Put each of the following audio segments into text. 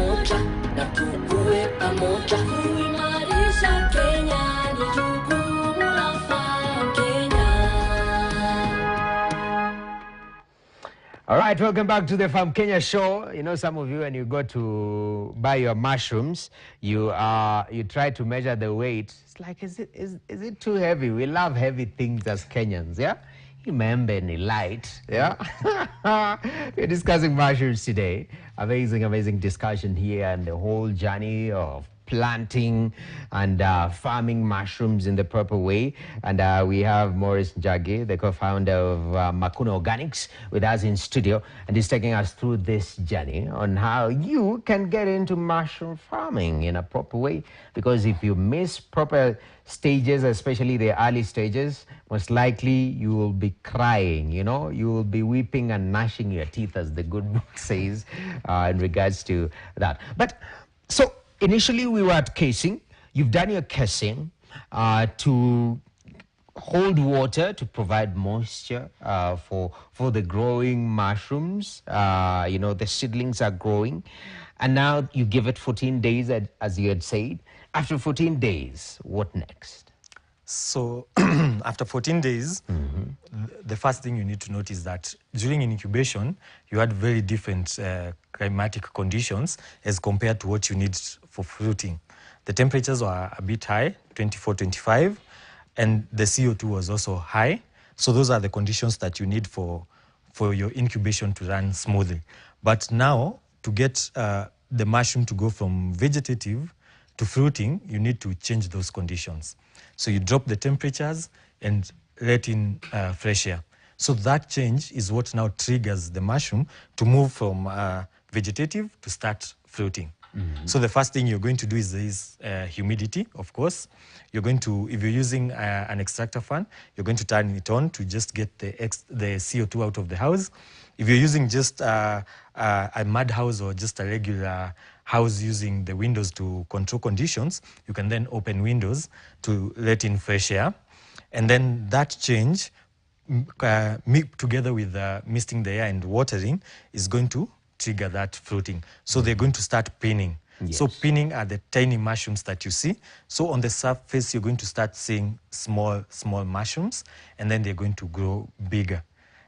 pamoja na tukue pamoja. Kuimarisha Kenya ni jukumu la Farm Kenya. All right, welcome back to the Farm Kenya show. You know, some of you, when you go to buy your mushrooms, you try to measure the weight. It's like, is it too heavy? We love heavy things as Kenyans, yeah? Remember, any light, yeah? We're discussing mushrooms today. Amazing discussion here, and the whole journey of planting and farming mushrooms in the proper way. And we have Maurice Njagi, the co-founder of Makuna Organics, with us in studio, and he's taking us through this journey on how you can get into mushroom farming in a proper way. Because if you miss proper stages, especially the early stages, most likely you will be crying, you know, you will be weeping and gnashing your teeth, as the good book says, in regards to that. But so initially we were at casing. You've done your casing to hold water to provide moisture for the growing mushrooms. You know, the seedlings are growing, and now you give it 14 days, as you had said. After 14 days, what next? So after 14 days, the first thing you need to note is that during incubation, you had very different climatic conditions as compared to what you need for fruiting. The temperatures were a bit high, 24, 25, and the CO2 was also high. So those are the conditions that you need for your incubation to run smoothly. But now, to get the mushroom to go from vegetative to fruiting, you need to change those conditions. So you drop the temperatures and let in fresh air. So that change is what now triggers the mushroom to move from vegetative to start fruiting. So the first thing you're going to do is humidity, of course. You're going to, if you're using an extractor fan, you're going to turn it on to just get the CO2 out of the house. If you're using just a mud house or just a regular house using the windows to control conditions, you can then open windows to let in fresh air. And then that change, together with misting the air and watering, is going to trigger that fruiting. So they're going to start pinning. Yes. So pinning are the tiny mushrooms that you see. So on the surface, you're going to start seeing small mushrooms, and then they're going to grow bigger.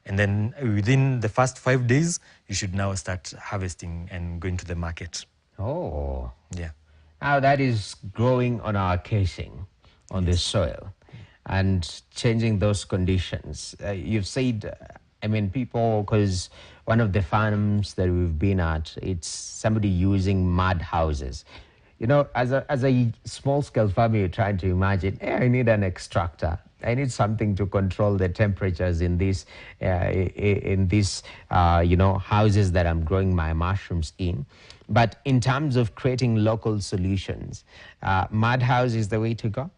And then within the first 5 days, you should now start harvesting and going to the market. Oh. Yeah. Now that is growing on our casing, on the soil, and changing those conditions. You've said, I mean, people, because one of the farms that we've been at, it's somebody using mud houses. You know, as a small-scale farmer, you're trying to imagine, hey, I need an extractor. I need something to control the temperatures in these, you know, houses that I'm growing my mushrooms in. But in terms of creating local solutions, mud house is the way to go?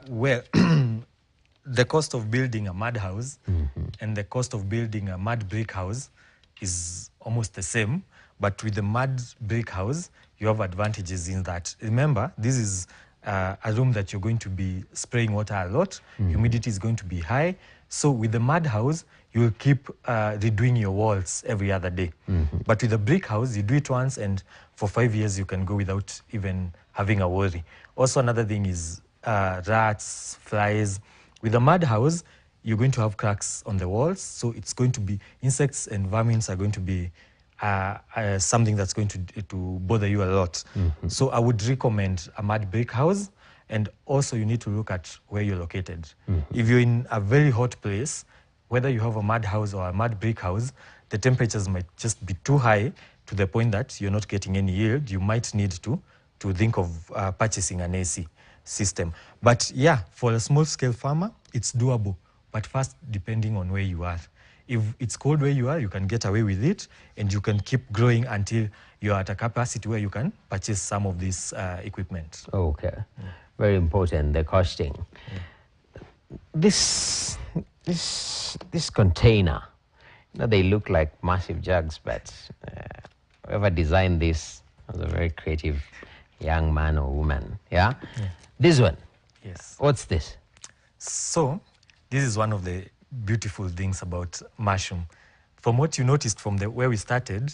Well, the cost of building a mud house and the cost of building a mud brick house is almost the same. But with the mud brick house, you have advantages in that. Remember, this is a room that you're going to be spraying water a lot. Humidity is going to be high. So with the mud house, you'll keep redoing your walls every other day. But with a brick house, you do it once, and for 5 years, you can go without even having a worry. Also, another thing is rats, flies. With a mud house, you're going to have cracks on the walls. So it's going to be, insects and vermins are going to be something that's going to bother you a lot. So I would recommend a mud brick house, and also you need to look at where you're located. If you're in a very hot place, whether you have a mud house or a mud brick house, the temperatures might just be too high to the point that you're not getting any yield. You might need to think of purchasing an AC system. But yeah, for a small-scale farmer, it's doable. But first, depending on where you are. If it's cold where you are, you can get away with it, and you can keep growing until you're at a capacity where you can purchase some of this equipment. Okay. Very important, the costing. This container, you know, they look like massive jugs, but whoever designed this was a very creative young man or woman. Yeah? This one. Yes. What's this? So, this is one of the beautiful things about mushroom. from what you noticed from where we started,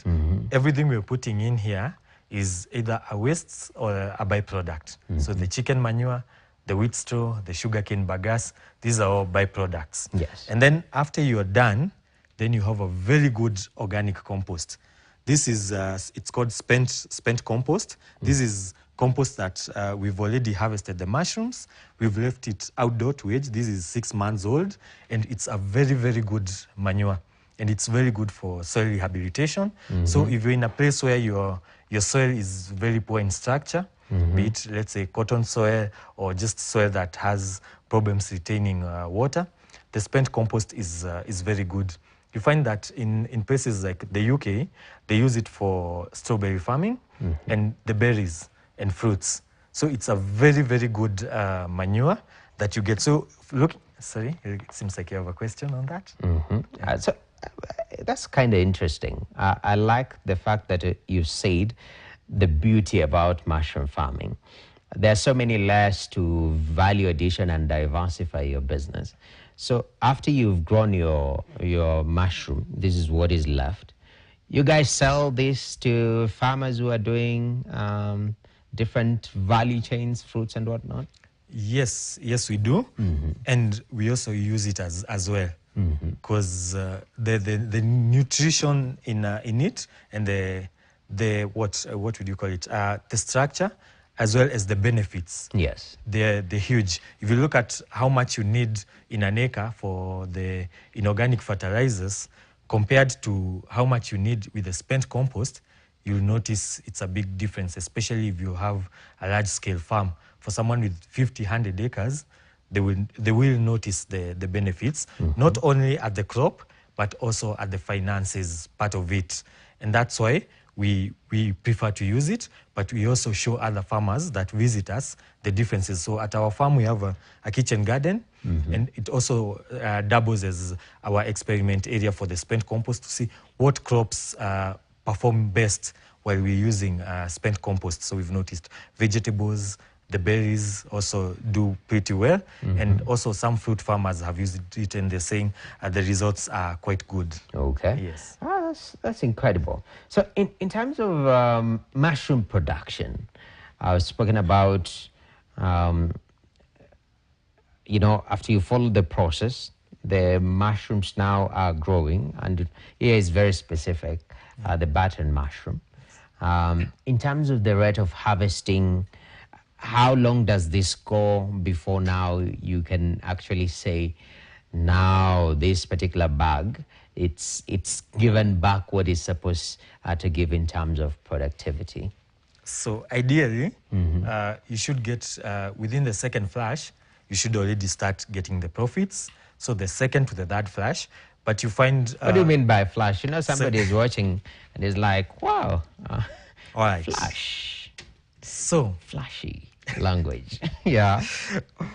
everything we're putting in here is either a waste or a byproduct. So the chicken manure, the wheat straw, the sugarcane bagasse, these are all byproducts. Yes. And then after you're done, then you have a very good organic compost. This is, it's called spent compost. This is compost that we've already harvested the mushrooms. We've left it outdoor to age. This is 6 months old, and it's a very, very good manure. And it's very good for soil rehabilitation. So if you're in a place where your soil is very poor in structure, be it, let's say, cotton soil or just soil that has problems retaining water, the spent compost is very good. You find that in places like the UK, they use it for strawberry farming and the berries and fruits. So it's a very, very good manure that you get. So look, sorry, it seems like you have a question on that. So that's kind of interesting. I like the fact that you said the beauty about mushroom farming. There are so many layers to value addition and diversify your business. So after you've grown your mushroom, this is what is left. You guys sell this to farmers who are doing different value chains, fruits and whatnot? Yes, we do. And we also use it as well. Because the nutrition in it and the what would you call it? The structure, as well as the benefits. Yes. They're huge. If you look at how much you need in an acre for the inorganic fertilizers compared to how much you need with the spent compost, you'll notice it's a big difference, especially if you have a large-scale farm. For someone with 50, 100 acres, they will notice the benefits, not only at the crop, but also at the finances part of it. And that's why we prefer to use it, but we also show other farmers that visit us the differences. So at our farm, we have a kitchen garden, and it also doubles as our experiment area for the spent compost to see what crops perform best while we're using spent compost. So we've noticed vegetables, the berries also do pretty well, and also some fruit farmers have used it and they're saying the results are quite good. Okay. Yes. That's incredible. So in terms of mushroom production, I've spoken about, you know, after you follow the process, the mushrooms now are growing, and here is very specific, the button mushroom. In terms of the rate of harvesting, how long does this go before now you can actually say, now this particular bag, it's given back what it's supposed to give in terms of productivity? So ideally, you should get, within the second flash, you should already start getting the profits. So the second to the third flash, but you find... what do you mean by flash? You know, somebody is watching and is like, wow, all right. flash. So... flashy language. Yeah.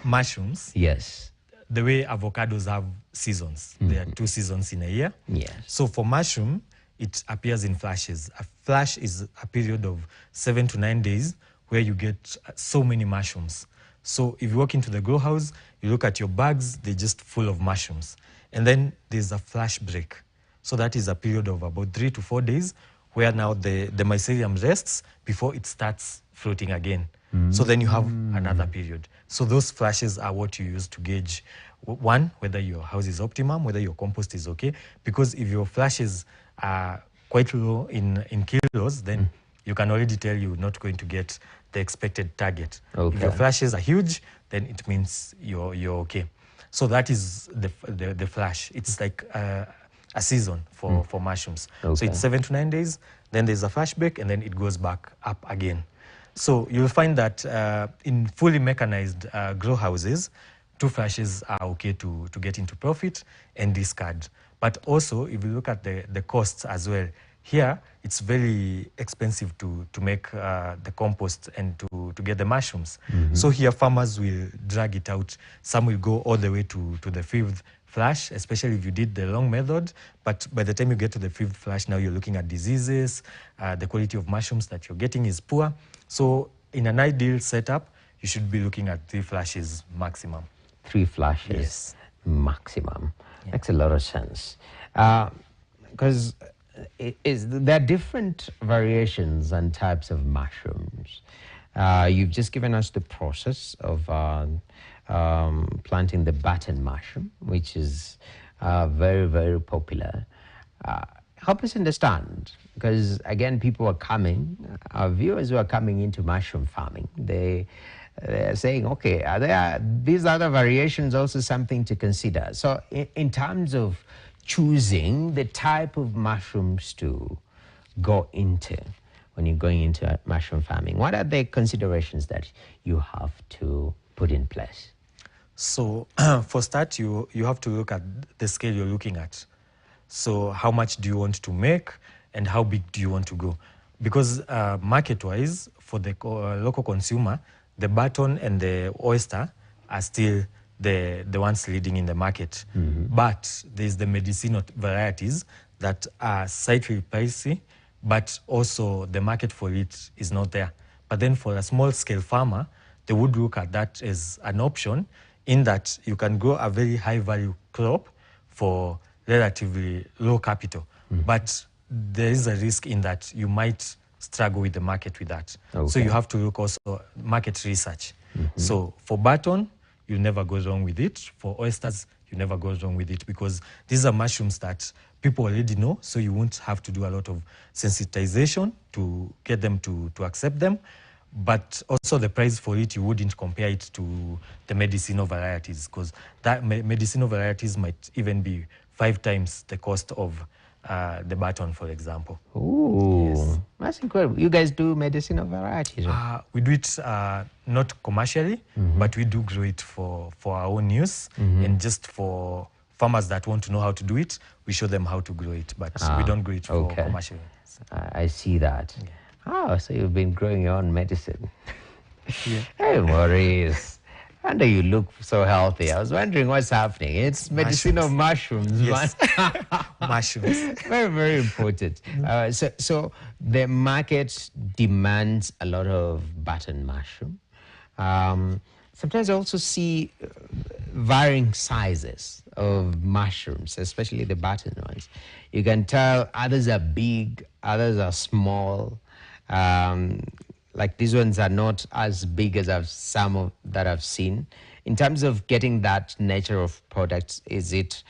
Mushrooms. Yes. The way avocados have seasons. There are 2 seasons in a year. Yes. So for mushroom, it appears in flashes. A flash is a period of 7 to 9 days where you get so many mushrooms. So if you walk into the grow house, you look at your bags, they're just full of mushrooms. And then there's a flash break. So that is a period of about 3 to 4 days where now the mycelium rests before it starts floating again. So then you have another period. So those flashes are what you use to gauge, one, whether your house is optimum, whether your compost is okay. Because if your flashes are quite low in kilos, then you can already tell you're not going to get the expected target. Okay. If your flashes are huge, then it means you're okay. So that is the flash. It's like a season for mushrooms. Okay. So it's 7 to 9 days, then there's a flash break, and then it goes back up again. So you'll find that in fully mechanized grow houses, 2 flashes are okay to get into profit and discard. But also, if you look at the costs as well, here it's very expensive to make the compost and to get the mushrooms. So here farmers will drag it out. Some will go all the way to the 5th flash, especially if you did the long method. But by the time you get to the 5th flash, now you're looking at diseases, the quality of mushrooms that you're getting is poor. So in an ideal setup, you should be looking at 3 flashes maximum. 3 flashes Yes. maximum. Yeah. Makes a lot of sense. because there are different variations and types of mushrooms. You've just given us the process of planting the button mushroom, which is very, very popular. Help us understand, because again, people are coming, our viewers who are coming into mushroom farming, they're saying, okay, are there these other variations also something to consider? So in terms of choosing the type of mushrooms to go into when you're going into mushroom farming, what are the considerations that you have to put in place? So for start, you have to look at the scale you're looking at. So how much do you want to make and how big do you want to go? Because market-wise, for the local consumer, the button and the oyster are still the ones leading in the market. But there's the medicinal varieties that are slightly pricey, but also the market for it is not there. But then for a small-scale farmer, they would look at that as an option in that you can grow a very high-value crop for relatively low capital. But there is a risk in that you might struggle with the market with that. Okay. So you have to look also market research. So for button, you never go wrong with it. For oysters, you never go wrong with it because these are mushrooms that people already know, so you won't have to do a lot of sensitization to get them to accept them. But also the price for it, you wouldn't compare it to the medicinal varieties because that medicinal varieties might even be 5 times the cost of the button, for example. Ooh, Yes. that's incredible. You guys do medicinal varieties? We do it not commercially, but we do grow it for our own use and just for farmers that want to know how to do it, we show them how to grow it, but we don't grow it for commercial. I see that. Yeah. Oh, so you've been growing your own medicine. Yeah. Hey, Maurice. And you look so healthy. I was wondering what's happening. It's medicinal mushrooms. Yes. Man. Mushrooms. Very, very important. So the market demands a lot of button mushroom. Sometimes I also see varying sizes of mushrooms, especially the button ones. You can tell others are big, others are small. Like these ones are not as big as that I've seen. In terms of getting that nature of products, is it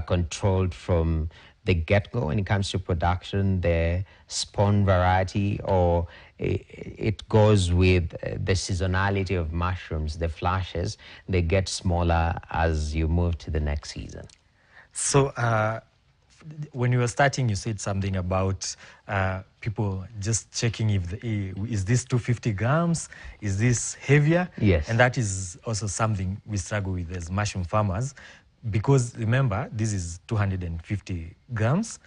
controlled from the get-go when it comes to production, the spawn variety, or it goes with the seasonality of mushrooms, the flashes, they get smaller as you move to the next season? So when you were starting, you said something about people just checking if is this 250 grams, is this heavier? Yes. And that is also something we struggle with as mushroom farmers, because remember, this is 250 grams,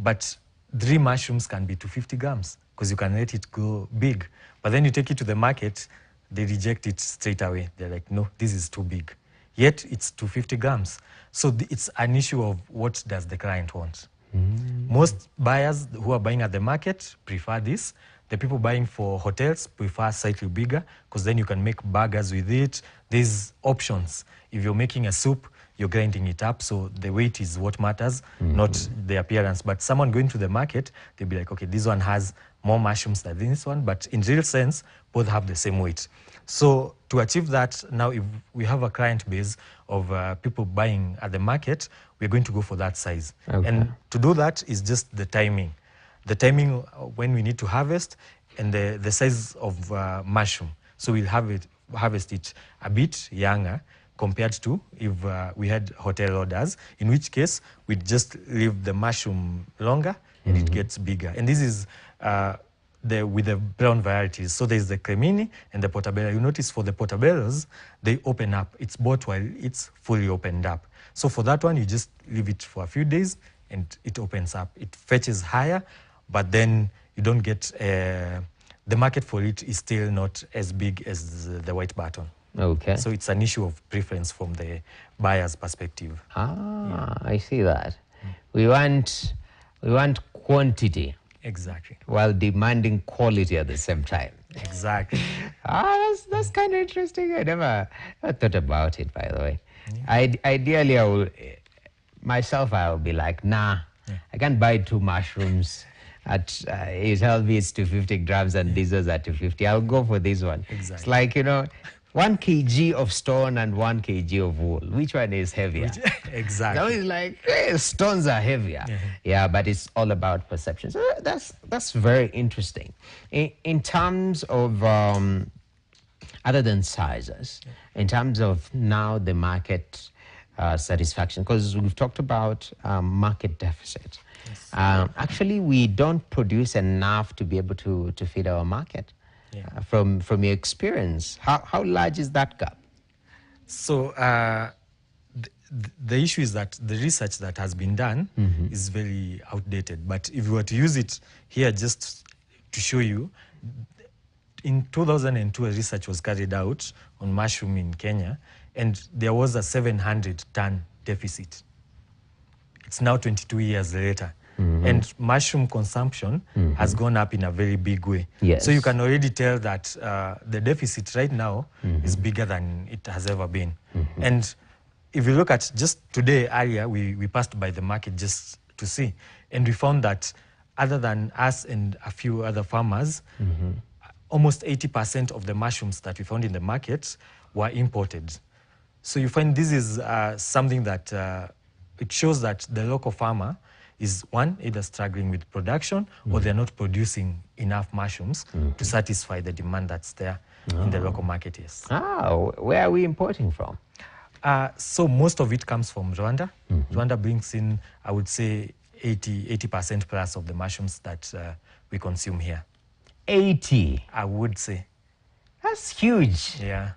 but 3 mushrooms can be 250 grams because you can let it grow big. But then you take it to the market, they reject it straight away. They're like, no, this is too big. Yet it's 250 grams. So it's an issue of what does the client want. Most buyers who are buying at the market prefer this. The people buying for hotels prefer slightly bigger because then you can make burgers with it. There's options. If you're making a soup, you're grinding it up, so the weight is what matters, not the appearance. But someone going to the market, they'll be like, okay, this one has more mushrooms than this one, but in real sense, both have the same weight. So to achieve that, now if we have a client base of people buying at the market, we're going to go for that size. Okay. And to do that is just the timing. The timing when we need to harvest and the size of mushroom. So we'll harvest it a bit younger compared to if we had hotel orders, in which case we'd just leave the mushroom longer and it gets bigger. And this is with the brown varieties. So there's the cremini and the portabella. You notice for the portabellas, they open up. It's bought while it's fully opened up. So for that one, you just leave it for a few days and it opens up. It fetches higher, but then you don't get, the market for it is still not as big as the white button. Okay. So it's an issue of preference from the buyer's perspective. I see that. We want quantity Exactly. while demanding quality at the same time. Exactly. That's kind of interesting. I never thought about it, by the way. Ideally, I will be like, nah, I can't buy 2 mushrooms at, you tell me it's 250 grams and these are 250. I'll go for this one. Exactly. It's like, 1 kg of stone and 1 kg of wool. Which one is heavier? Exactly. Now it's like, stones are heavier. Yeah, but it's all about perception. So that's very interesting. In terms of, other than sizes, in terms of now the market satisfaction, because we've talked about market deficit. Yes. Actually, we don't produce enough to be able to feed our market. From your experience, how large is that gap? So the issue is that the research that has been done is very outdated. But if you were to use it here just to show you, in 2002, a research was carried out on mushroom in Kenya, and there was a 700-ton deficit. It's now 22 years later. And mushroom consumption has gone up in a very big way. Yes. So you can already tell that the deficit right now is bigger than it has ever been. And if you look at just today, earlier, we passed by the market just to see, and we found that other than us and a few other farmers, almost 80% of the mushrooms that we found in the market were imported. So you find this is something that it shows that the local farmer is, one, either struggling with production or they're not producing enough mushrooms to satisfy the demand that's there in the local market, yes. Where are we importing from? So most of it comes from Rwanda. Rwanda brings in, I would say, 80% plus of the mushrooms that we consume here. 80? I would say. That's huge. Yeah.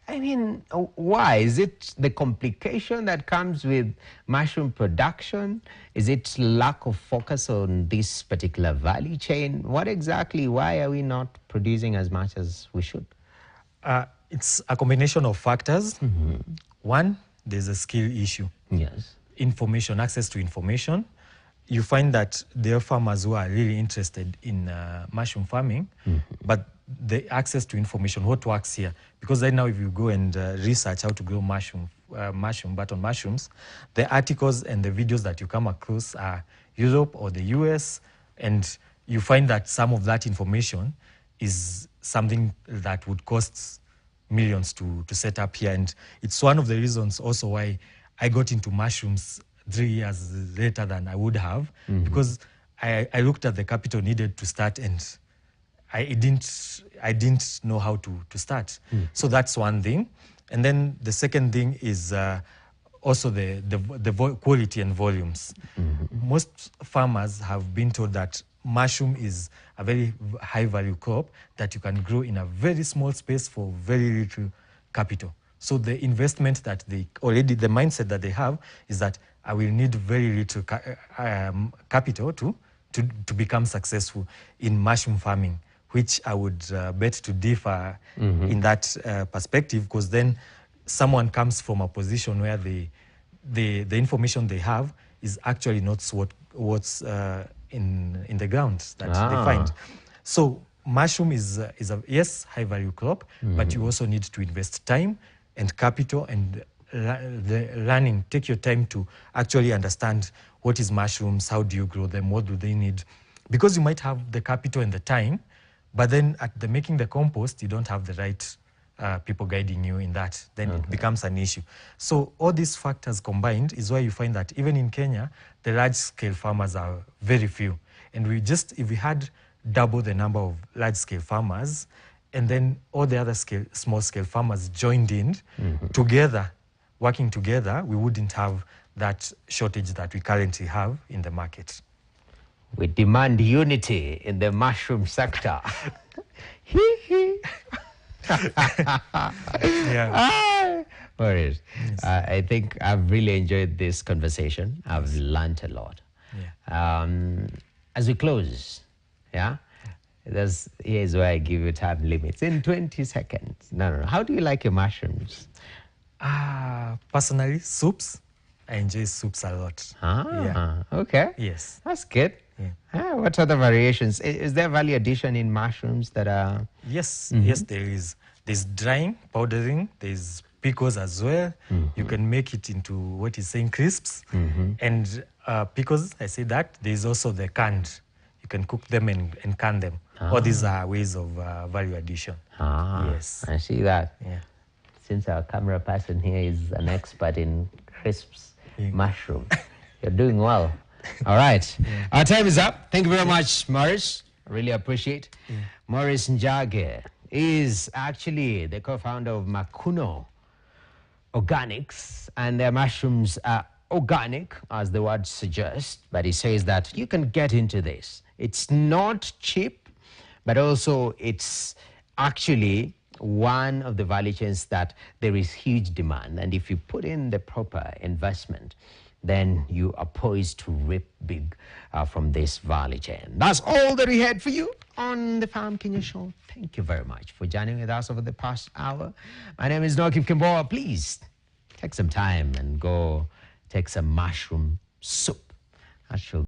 I mean, why? Is it the complication that comes with mushroom production? Is it lack of focus on this particular value chain? What exactly, why are we not producing as much as we should? It's a combination of factors. One, there's a skill issue. Yes. Information, access to information. You find that there are farmers who are really interested in mushroom farming, but the access to information, what works here. Because right now, if you go and research how to grow button mushrooms, the articles and the videos that you come across are Europe or the US, and you find that some of that information is something that would cost millions to set up here. And it's one of the reasons also why I got into mushrooms 3 years later than I would have, because I looked at the capital needed to start, and I didn't know how to start. So that's one thing. And then the second thing is also the quality and volumes. Most farmers have been told that mushroom is a very high value crop that you can grow in a very small space for very little capital. So the investment that the mindset that they have is that I will need very little capital to become successful in mushroom farming, which I would bet to differ in that perspective, because then someone comes from a position where the information they have is actually not what's in the ground that they find. So mushroom is a yes, high value crop, but you also need to invest time and capital and the learning. Take your time to actually understand what is mushrooms, how do you grow them, what do they need, because you might have the capital and the time, but then at the making the compost, you don't have the right people guiding you in that. Then it becomes an issue. So all these factors combined is why you find that even in Kenya, the large-scale farmers are very few. And if we had double the number of large-scale farmers, and then all the other small-scale farmers joined in together, working together, we wouldn't have that shortage that we currently have in the market. We demand unity in the mushroom sector. Yeah. Yes. Yes. I think I've really enjoyed this conversation. I've learned a lot. Yeah. As we close, here's where I give you time limits. In 20 seconds. No. How do you like your mushrooms? Personally, soups. I enjoy soups a lot. Yeah. Okay. Yes. That's good. Yeah. What other variations? Is there value addition in mushrooms that are... Yes, yes, there is. There's drying, powdering, there's pickles as well. You can make it into what is saying crisps. And pickles, I say that. There's also the canned. You can cook them and can them. All these are ways of value addition. Yes. I see that. Yeah. Since our camera person here is an expert in crisps, mushroom, you're doing well. All right. Our time is up. Thank you very much, Morris. I really appreciate. Morris Njage is actually the co-founder of Makuno Organics, and their mushrooms are organic, as the word suggests, but he says that you can get into this. It's not cheap, but also it's actually one of the value chains that there is huge demand. And if you put in the proper investment, then you are poised to reap big from this value chain. That's all that we had for you on the Farm Kenya Show. Thank you very much for joining with us over the past hour. My name is Noki Kimboa. Please take some time and go take some mushroom soup. That should